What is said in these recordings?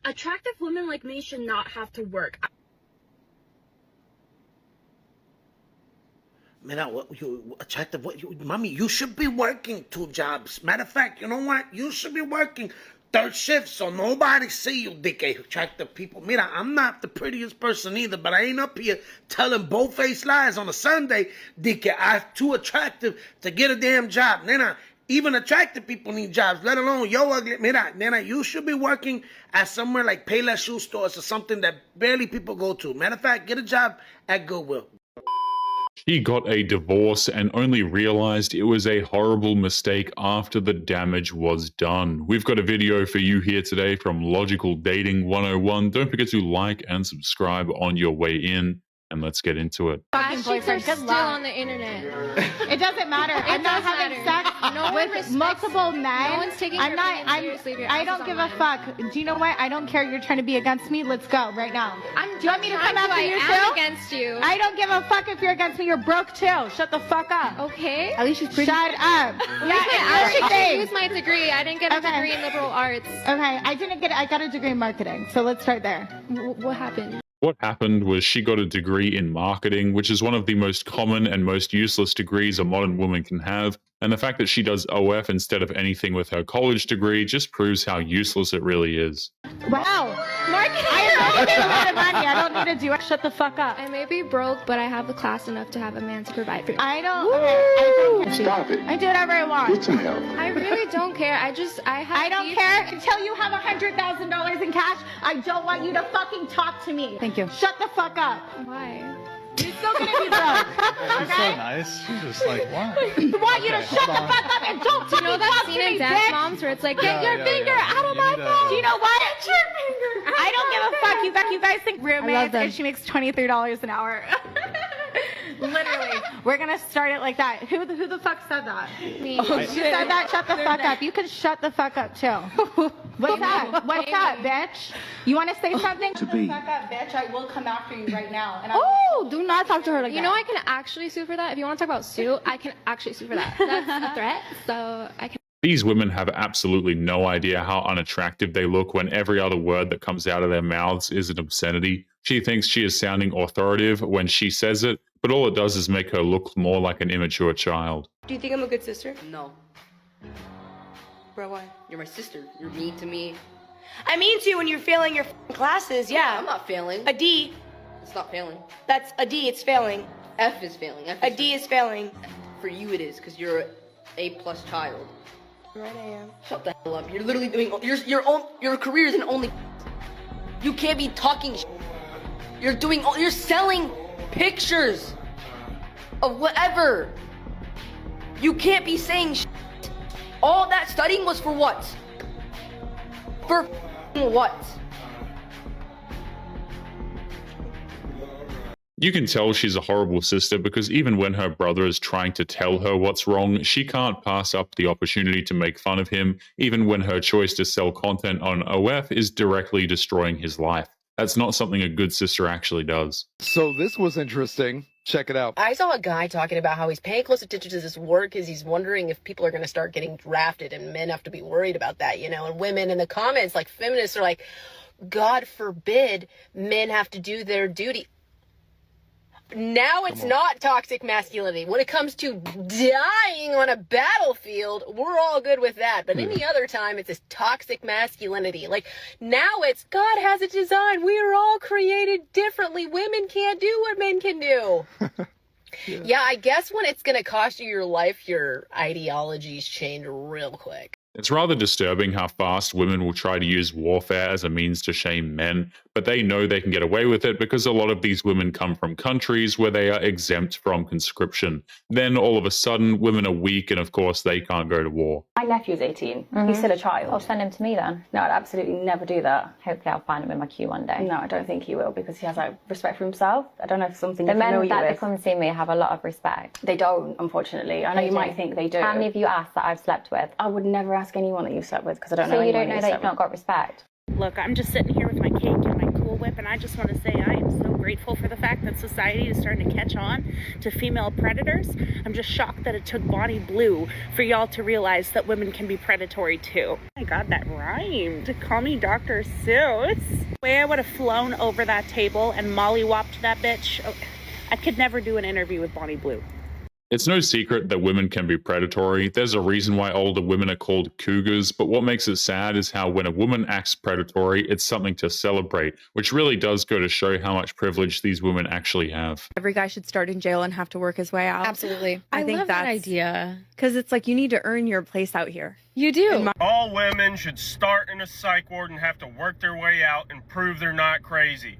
Attractive women like me should not have to work. Man, what you attractive? Mommy, you should be working 2 jobs. Matter of fact, you know what? You should be working 3rd shift so nobody see you, dick attractive people. Mira, I'm not the prettiest person either, but I ain't up here telling bold-faced lies on a Sunday, dick. I'm too attractive to get a damn job. Nena, even attractive people need jobs, let alone yo ugly. Mira, nena, you should be working at somewhere like Payless shoe stores or something that barely people go to. Matter of fact, get a job at Goodwill. She got a divorce and only realized it was a horrible mistake after the damage was done. We've got a video for you here today from Logical Dating 101. Don't forget to like and subscribe on your way in, and let's get into it. Fucking boyfriend, good luck. Still on the internet. It doesn't matter. I'm not having sex with multiple men. No one's taking your opinion seriously if your I ass don't is give a online. fuck. Do you know what? I don't care. You're trying to be against me. Let's go right now. Do you want me to come after you I am too? against you. I don't give a fuck if you're against me. You're broke too. Shut the fuck up. Okay. At least she's pretty. Shut up. I Yeah, actually use my degree. I didn't get a Okay. degree in liberal arts. Okay, I got a degree in marketing. So let's start there. What happened? What happened was she got a degree in marketing, which is one of the most common and most useless degrees a modern woman can have. And the fact that she does OF instead of anything with her college degree just proves how useless it really is. Wow. Marketing. I am making a lot of money. I don't need to do it. Shut the fuck up. I may be broke, but I have the class enough to have a man to provide for me. I don't. Stop it. I do whatever I want. Get some help. I really don't care. I don't care until you have $100,000 in cash. I don't want you to fucking talk to me. Thank you. Shut the fuck up. Why? You're still gonna be broke. She's so nice. She's just like, why? I want you to shut the fuck up and don't Do you know fucking that talk scene to in me, Dance bitch. Moms where it's like, Get your finger out of You my need phone. to- Do you know what? Get your finger. I don't give a fuck. You guys think roommates and she makes $23 an hour. Literally, we're gonna start it like that. Who the fuck said that? Me. You said that. Shut the fuck up. You can shut the fuck up too. What's that? What's that, bitch? You want to say something? To be. Shut the fuck up, bitch. I will come after you right now. And Oh, do not talk to her like that. You know I can actually sue for that. If you want to talk about sue, I can actually sue for that. That's a threat, so I can. These women have absolutely no idea how unattractive they look when every other word that comes out of their mouths is an obscenity. She thinks she is sounding authoritative when she says it, but all it does is make her look more like an immature child. Do you think I'm a good sister? No. Bro, why? You're my sister. You're mean to me. I mean to you when you're failing your classes, yeah. I'm not failing. A D. It's not failing. That's a D, it's failing. F is failing. A D is failing. For you it is, because you're a A+ child. Right, I am. Shut the hell up. You're literally doing your career isn't only. You can't be talking. You're selling pictures of whatever. You can't be saying all that studying was for what? For what? You can tell she's a horrible sister because even when her brother is trying to tell her what's wrong, she can't pass up the opportunity to make fun of him, even when her choice to sell content on OF is directly destroying his life. That's not something a good sister actually does. So this was interesting. Check it out. I saw a guy talking about how he's paying close attention to this work because he's wondering if people are going to start getting drafted and men have to be worried about that, you know, and women in the comments, like feminists are like, God forbid men have to do their duty. Now it's not toxic masculinity. When it comes to dying on a battlefield, we're all good with that. But any other time, it's this toxic masculinity. Like, now it's, God has a design. We are all created differently. Women can't do what men can do. Yeah, I guess when it's going to cost you your life, your ideologies change real quick. It's rather disturbing how fast women will try to use warfare as a means to shame men, but they know they can get away with it because a lot of these women come from countries where they are exempt from conscription. Then all of a sudden, women are weak and of course they can't go to war. My nephew's 18. He's still a child. I'll send him to me then. No, I'd absolutely never do that. Hopefully I'll find him in my queue one day. No, I don't think he will because he has like respect for himself. I don't know if it's something you're familiar with. The men that come see me have a lot of respect. They don't, unfortunately. I know you might think they do. How many of you asked that I've slept with? I would never ask anyone that you've slept with because I don't know anyone. So you don't know that you've not got respect? Look, I'm just sitting here with my cake and my Cool Whip, and I just want to say I am so grateful for the fact that society is starting to catch on to female predators. I'm just shocked that it took Bonnie Blue for y'all to realize that women can be predatory too. Oh my God, that rhymed. Call me Dr. Seuss. The way I would have flown over that table and mollywopped that bitch, I could never do an interview with Bonnie Blue. It's no secret that women can be predatory. There's a reason why older women are called cougars, but what makes it sad is how when a woman acts predatory, it's something to celebrate, which really does go to show how much privilege these women actually have. Every guy should start in jail and have to work his way out. Absolutely. I think love that's that idea. Because it's like you need to earn your place out here. You do. All women should start in a psych ward and have to work their way out and prove they're not crazy.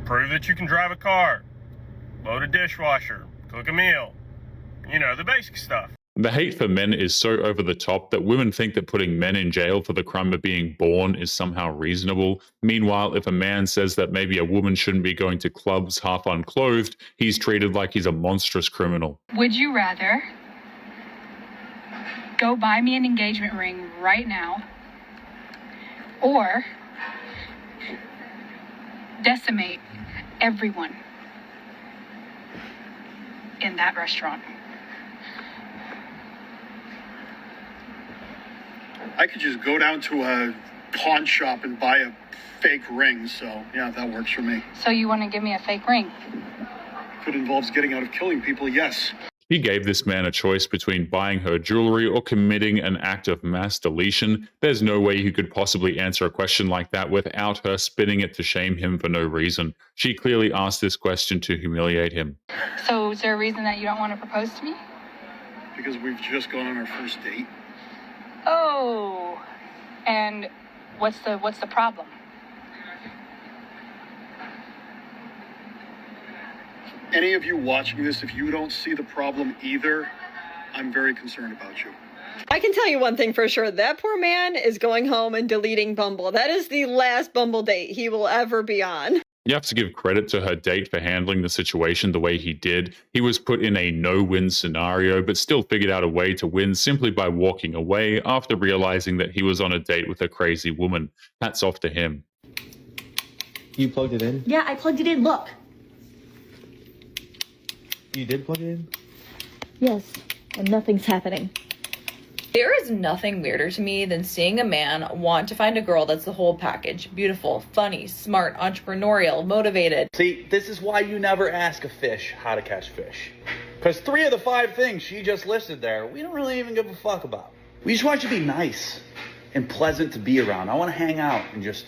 Prove that you can drive a car, load a dishwasher, cook a meal. You know, the basic stuff. The hate for men is so over the top that women think that putting men in jail for the crime of being born is somehow reasonable. Meanwhile, if a man says that maybe a woman shouldn't be going to clubs half unclothed, he's treated like he's a monstrous criminal. Would you rather go buy me an engagement ring right now or decimate everyone in that restaurant? I could just go down to a pawn shop and buy a fake ring, so yeah, that works for me. So you want to give me a fake ring? If it involves getting out of killing people, yes. He gave this man a choice between buying her jewelry or committing an act of mass deletion. There's no way he could possibly answer a question like that without her spinning it to shame him for no reason. She clearly asked this question to humiliate him. So is there a reason that you don't want to propose to me? Because we've just gone on our first date. Oh, and what's the problem? Any of you watching this, if you don't see the problem either, I'm very concerned about you. I can tell you one thing for sure. That poor man is going home and deleting Bumble. That is the last Bumble date he will ever be on. You have to give credit to her date for handling the situation the way he did. He was put in a no-win scenario, but still figured out a way to win simply by walking away after realizing that he was on a date with a crazy woman. Hats off to him. You plugged it in? Yeah, I plugged it in. Look. You did plug it in? Yes, and nothing's happening. There is nothing weirder to me than seeing a man want to find a girl that's the whole package. Beautiful, funny, smart, entrepreneurial, motivated. See, this is why you never ask a fish how to catch fish. Because 3 of the 5 things she just listed there, we don't really even give a fuck about. We just want you to be nice and pleasant to be around. I want to hang out and just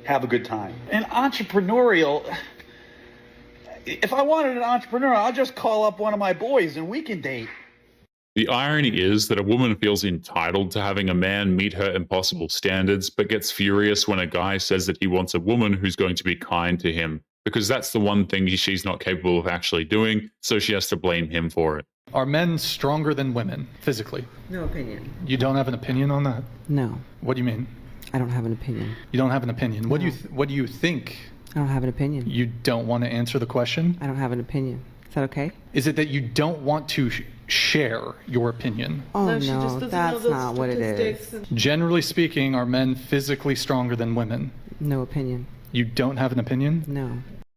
have a good time. And entrepreneurial, if I wanted an entrepreneur, I'll just call up one of my boys and we can date. The irony is that a woman feels entitled to having a man meet her impossible standards, but gets furious when a guy says that he wants a woman who's going to be kind to him, because that's the one thing she's not capable of actually doing, so she has to blame him for it. Are men stronger than women, physically? No opinion. You don't have an opinion on that? No. What do you mean? I don't have an opinion. You don't have an opinion. What No. what do you think? I don't have an opinion. You don't want to answer the question? I don't have an opinion. Is that okay? Is it that you don't want to share your opinion? Oh, no, that's not what it is. Generally speaking, are men physically stronger than women? No opinion. You don't have an opinion? No.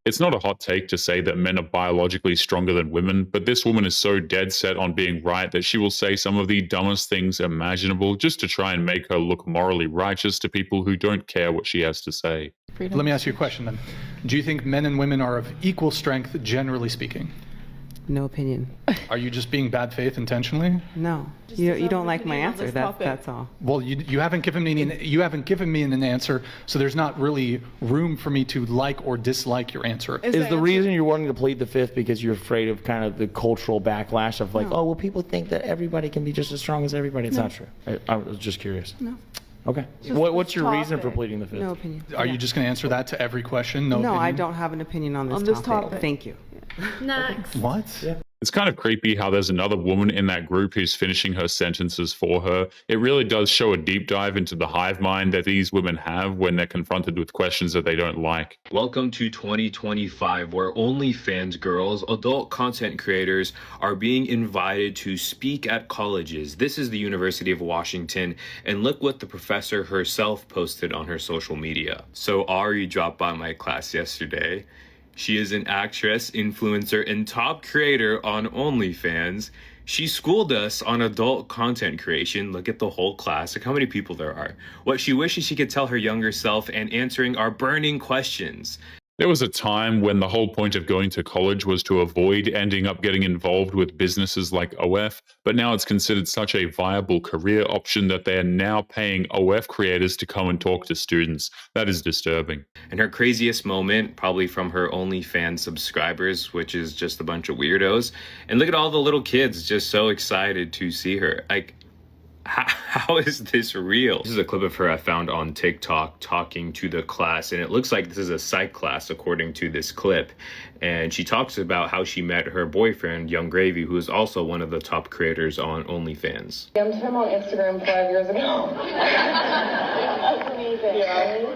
It's not a hot take to say that men are biologically stronger than women, but this woman is so dead set on being right that she will say some of the dumbest things imaginable just to try and make her look morally righteous to people who don't care what she has to say. Let me ask you a question then. Do you think men and women are of equal strength, generally speaking? No opinion. Are you just being bad faith intentionally? No. You don't like my answer. That's all. Well, you haven't given me an answer, so there's not really room for me to like or dislike your answer. Is the reason you're wanting to plead the fifth because you're afraid of kind of the cultural backlash of like, oh, well, people think that everybody can be just as strong as everybody? It's not true. I was just curious. No. Okay. What's your reason for pleading the fifth? No opinion. Are you just going to answer that to every question? No, opinion? I don't have an opinion on this topic. Thank you. Next. What? It's kind of creepy how there's another woman in that group who's finishing her sentences for her. It really does show a deep dive into the hive mind that these women have when they're confronted with questions that they don't like. Welcome to 2025, where OnlyFans girls, adult content creators, are being invited to speak at colleges. This is the University of Washington, and look what the professor herself posted on her social media. So Ari dropped by my class yesterday. She is an actress, influencer, and top creator on OnlyFans. She schooled us on adult content creation. Look at the whole class. Look how many people there are. What she wishes she could tell her younger self, and answering our burning questions. There was a time when the whole point of going to college was to avoid ending up getting involved with businesses like OF, but now it's considered such a viable career option that they are now paying OF creators to come and talk to students. That is disturbing. And her craziest moment, probably from her OnlyFans subscribers, which is just a bunch of weirdos. And look at all the little kids just so excited to see her. Like, how is this real? This is a clip of her I found on TikTok talking to the class, and it looks like this is a psych class according to this clip. And she talks about how she met her boyfriend, Young Gravy, who is also one of the top creators on OnlyFans. I met him on Instagram 5 years ago. That's amazing. Yeah.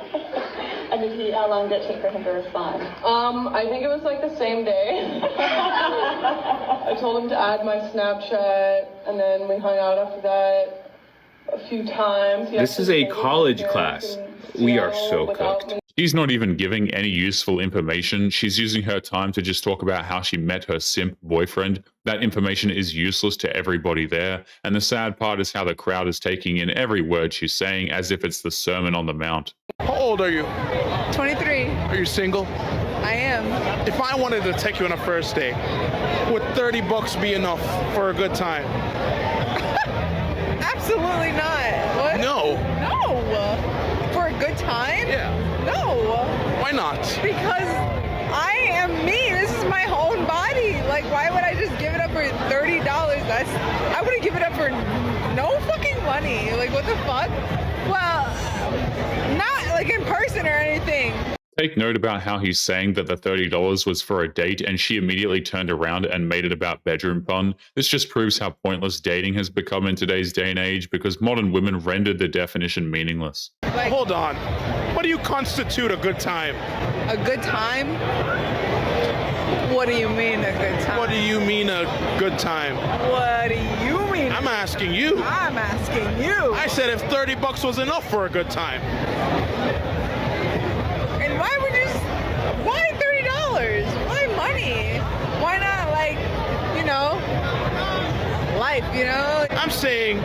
And how long did it take for him to respond? I think it was like the same day. I told him to add my Snapchat, and then we hung out after that a few times. This is a college class. We are so cooked. She's not even giving any useful information. She's using her time to just talk about how she met her simp boyfriend. That information is useless to everybody there. And the sad part is how the crowd is taking in every word she's saying as if it's the Sermon on the Mount. How old are you? 23. Are you single? I am. If I wanted to take you on a first date, would $30 be enough for a good time? Absolutely not. What? No. No. For a good time? Yeah. No. Why not? Because I am me. This is my own body. Like, why would I just give it up for $30? I wouldn't give it up for no fucking money. Like, what the fuck? Well, not like in person or anything. Take note about how he's saying that the $30 was for a date and she immediately turned around and made it about bedroom fun. This just proves how pointless dating has become in today's day and age because modern women rendered the definition meaningless. Like, hold on. What do you constitute a good time? A good time? What do you mean a good time? What do you mean a good time? What do you mean? I'm asking you. I'm asking you. I said if $30 was enough for a good time. And why would you why $30? Why money? Why not, like, you know, life, you know? I'm saying,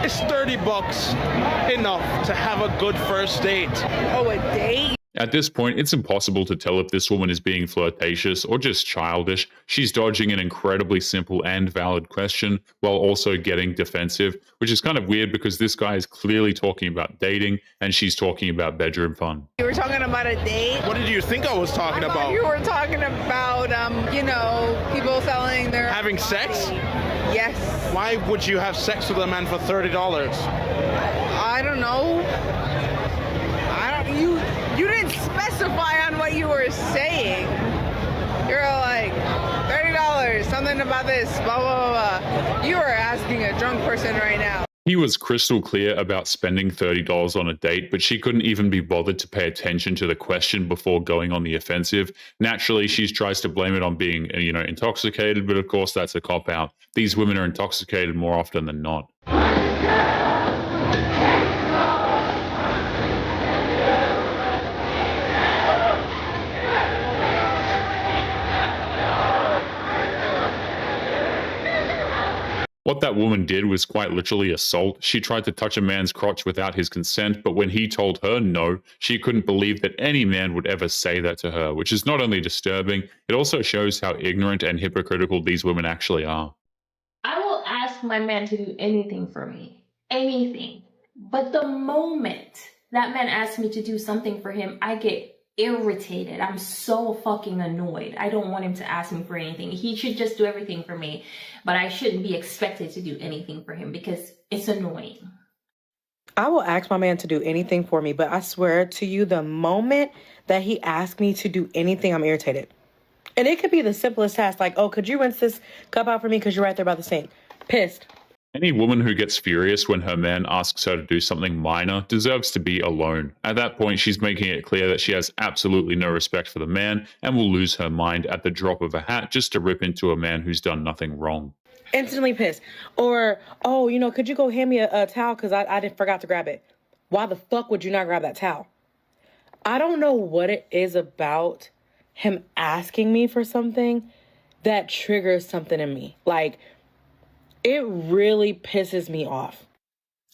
is $30 enough to have a good first date? Oh, a date? At this point, it's impossible to tell if this woman is being flirtatious or just childish. She's dodging an incredibly simple and valid question while also getting defensive, which is kind of weird because this guy is clearly talking about dating and she's talking about bedroom fun. You were talking about a date? What did you think I was talking about? You were talking about, you know, people selling their having sex? Yes. Why would you have sex with a man for $30? I don't know. You didn't specify on what you were saying. You're like, $30, something about this, blah, blah, blah, blah. You are asking a drunk person right now. He was crystal clear about spending $30 on a date, but she couldn't even be bothered to pay attention to the question before going on the offensive. Naturally, she tries to blame it on being, intoxicated, but of course that's a cop-out. These women are intoxicated more often than not. What that woman did was quite literally assault. She tried to touch a man's crotch without his consent, but when he told her no, she couldn't believe that any man would ever say that to her, which is not only disturbing, it also shows how ignorant and hypocritical these women actually are. I will ask my man to do anything for me. Anything. But the moment that man asks me to do something for him, I get irritated. I'm so fucking annoyed. I don't want him to ask me for anything. He should just do everything for me, but I shouldn't be expected to do anything for him because it's annoying. I will ask my man to do anything for me, but I swear to you, the moment that he asks me to do anything, I'm irritated. And it could be the simplest task, like, oh, could you rinse this cup out for me because you're right there by the sink? Pissed. Any woman who gets furious when her man asks her to do something minor deserves to be alone. At that point, she's making it clear that she has absolutely no respect for the man and will lose her mind at the drop of a hat just to rip into a man who's done nothing wrong. Instantly pissed. Or, oh, could you go hand me a towel because I forgot to grab it? Why the fuck would you not grab that towel? I don't know what it is about him asking me for something that triggers something in me. Like, it really pisses me off.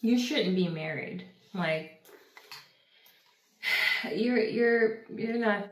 You shouldn't be married. Like, you're not.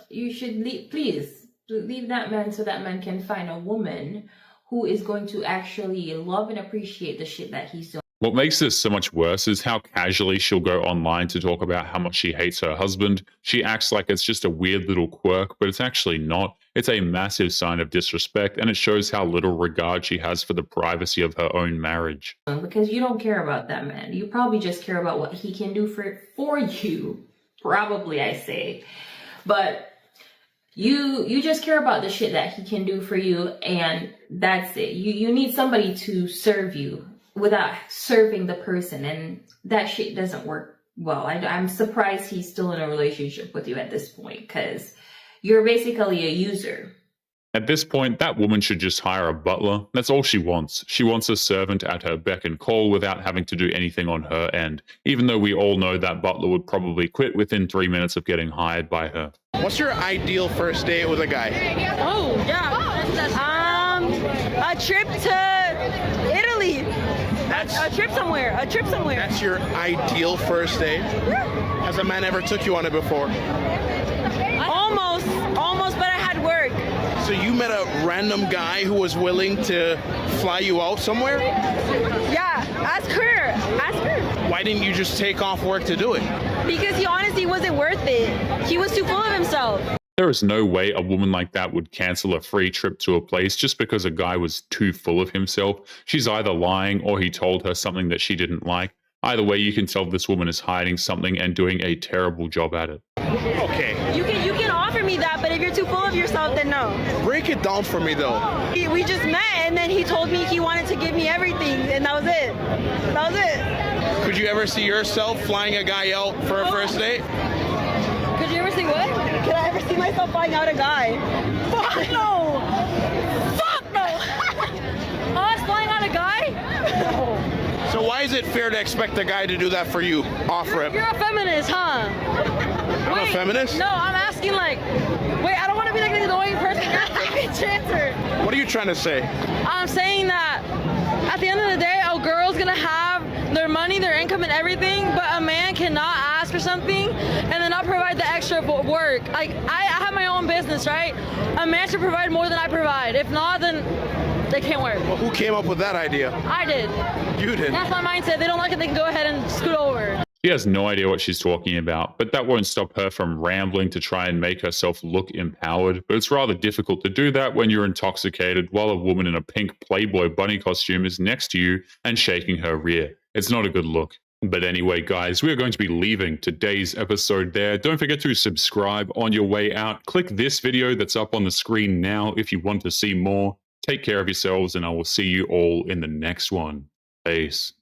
You should please leave that man so that man can find a woman who is going to actually love and appreciate the shit that he's doing. What makes this so much worse is how casually she'll go online to talk about how much she hates her husband. She acts like it's just a weird little quirk, but it's actually not. It's a massive sign of disrespect, and it shows how little regard she has for the privacy of her own marriage. Because you don't care about that man. You probably just care about what he can do for you. Probably, I say. But you just care about the shit that he can do for you, and that's it. You need somebody to serve you without serving the person, and that shit doesn't work well. I'm surprised he's still in a relationship with you at this point, because you're basically a user. At this point, that woman should just hire a butler. That's all she wants. She wants a servant at her beck and call without having to do anything on her end, even though we all know that butler would probably quit within 3 minutes of getting hired by her. What's your ideal first date with a guy? Oh, yeah. A trip to Italy. A trip somewhere. That's your ideal first date? Yeah. Has a man ever took you on it before? Almost, but I had work. So you met a random guy who was willing to fly you out somewhere? Yeah, ask her. Why didn't you just take off work to do it? Because he honestly wasn't worth it. He was too full of himself. There is no way a woman like that would cancel a free trip to a place just because a guy was too full of himself. She's either lying or he told her something that she didn't like. Either way, you can tell this woman is hiding something and doing a terrible job at it. Okay. You can offer me that, but if you're too full of yourself, then no. Break it down for me, though. We just met, and then he told me he wanted to give me everything, and that was it. Could you ever see yourself flying a guy out for a first date? Could you ever see what? Could I ever see myself flying out a guy? Fuck no! Fuck no! Us flying out a guy? No. So why is it fair to expect a guy to do that for you off rip? You're a feminist, huh? I'm a feminist? No, I'm asking I don't want to be like an annoying person. You're a chancer. What are you trying to say? I'm saying that at the end of the day, a girl's gonna have their money, their income, and everything, but a man cannot ask for something and then not provide the extra work. Like, I have my own business, right? A man should provide more than I provide. If not, then they can't work. Well, who came up with that idea? I did. You did? That's my mindset. They don't like it, they can go ahead and scoot over. She has no idea what she's talking about, but that won't stop her from rambling to try and make herself look empowered. But it's rather difficult to do that when you're intoxicated while a woman in a pink Playboy bunny costume is next to you and shaking her rear. It's not a good look. But anyway, guys, we are going to be leaving today's episode there. Don't forget to subscribe on your way out. Click this video that's up on the screen now if you want to see more. Take care of yourselves, and I will see you all in the next one. Peace.